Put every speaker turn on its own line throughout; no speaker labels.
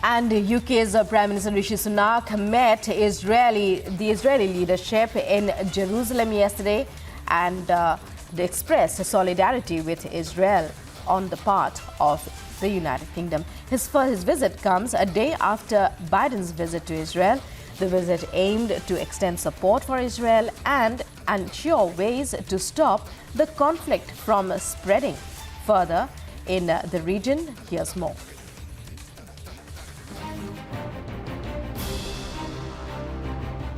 And UK's Prime Minister Rishi Sunak met the Israeli leadership in Jerusalem yesterday and they expressed solidarity with Israel on the part of the United Kingdom. His visit comes a day after Biden's visit to Israel. The visit aimed to extend support for Israel and ensure ways to stop the conflict from spreading further in the region. Here's more.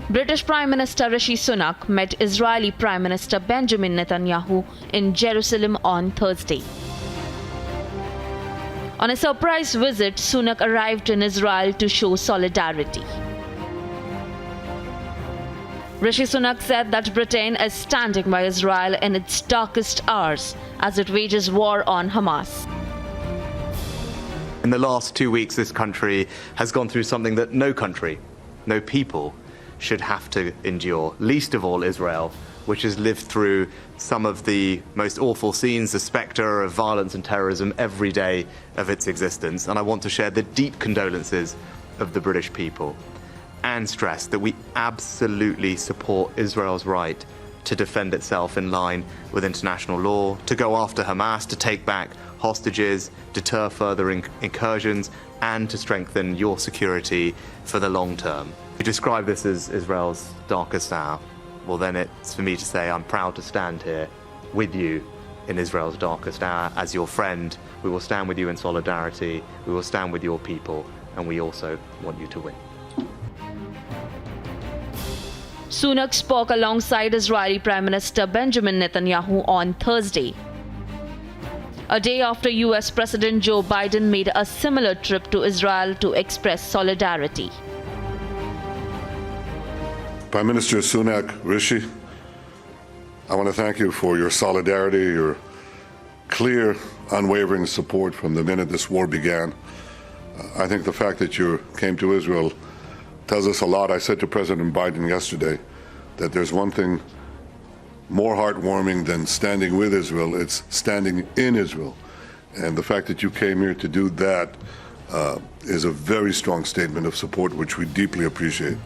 British Prime Minister Rishi Sunak met Israeli Prime Minister Benjamin Netanyahu in Jerusalem on Thursday. On a surprise visit, Sunak arrived in Israel to show solidarity. Rishi Sunak said that Britain is standing by Israel in its darkest hours as it wages war on Hamas.
In the last 2 weeks, this country has gone through something that no country, no people should have to endure, least of all Israel, which has lived through some of the most awful scenes, the spectre of violence and terrorism every day of its existence. And I want to share the deep condolences of the British people and stress that we absolutely support Israel's right to defend itself in line with international law, to go after Hamas, to take back hostages, deter further incursions, and to strengthen your security for the long term. You describe this as Israel's darkest hour. Well, then it's for me to say I'm proud to stand here with you in Israel's darkest hour. As your friend, we will stand with you in solidarity, we will stand with your people, and we also want you to win.
Sunak spoke alongside Israeli Prime Minister Benjamin Netanyahu on Thursday, a day after US President Joe Biden made a similar trip to Israel to express solidarity.
Prime Minister Sunak, Rishi, I want to thank you for your solidarity, your clear, unwavering support from the minute this war began. I think the fact that you came to Israel tells us a lot. I said to President Biden yesterday that there's one thing more heartwarming than standing with Israel, it's standing in Israel. And the fact that you came here to do that is a very strong statement of support, which we deeply appreciate.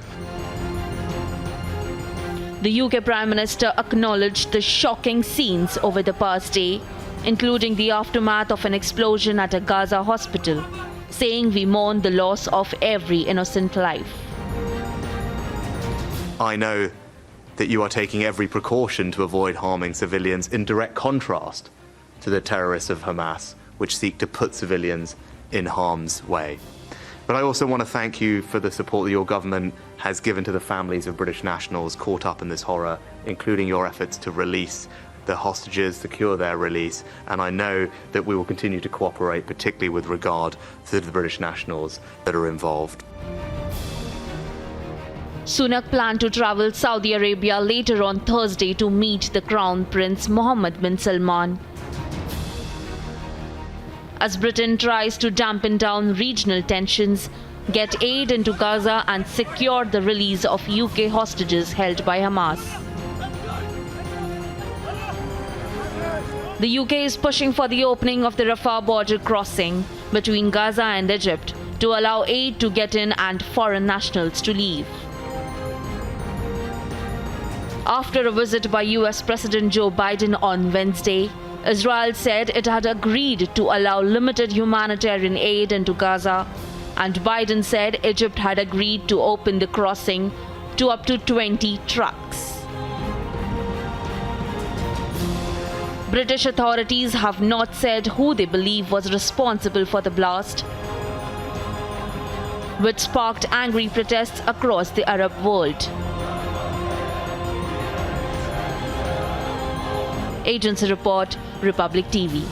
The UK Prime Minister acknowledged the shocking scenes over the past day, including the aftermath of an explosion at a Gaza hospital, saying we mourn the loss of every innocent life.
I know that you are taking every precaution to avoid harming civilians, in direct contrast to the terrorists of Hamas, which seek to put civilians in harm's way. But I also want to thank you for the support that your government has given to the families of British nationals caught up in this horror, including your efforts to release the hostages, secure their release, and I know that we will continue to cooperate, particularly with regard to the British nationals that are involved.
Sunak planned to travel Saudi Arabia later on Thursday to meet the Crown Prince Mohammed bin Salman, as Britain tries to dampen down regional tensions, get aid into Gaza and secure the release of UK hostages held by Hamas. The UK is pushing for the opening of the Rafah border crossing between Gaza and Egypt to allow aid to get in and foreign nationals to leave. After a visit by US President Joe Biden on Wednesday, Israel said it had agreed to allow limited humanitarian aid into Gaza, and Biden said Egypt had agreed to open the crossing to up to 20 trucks. British authorities have not said who they believe was responsible for the blast, which sparked angry protests across the Arab world. Agency report, Republic TV.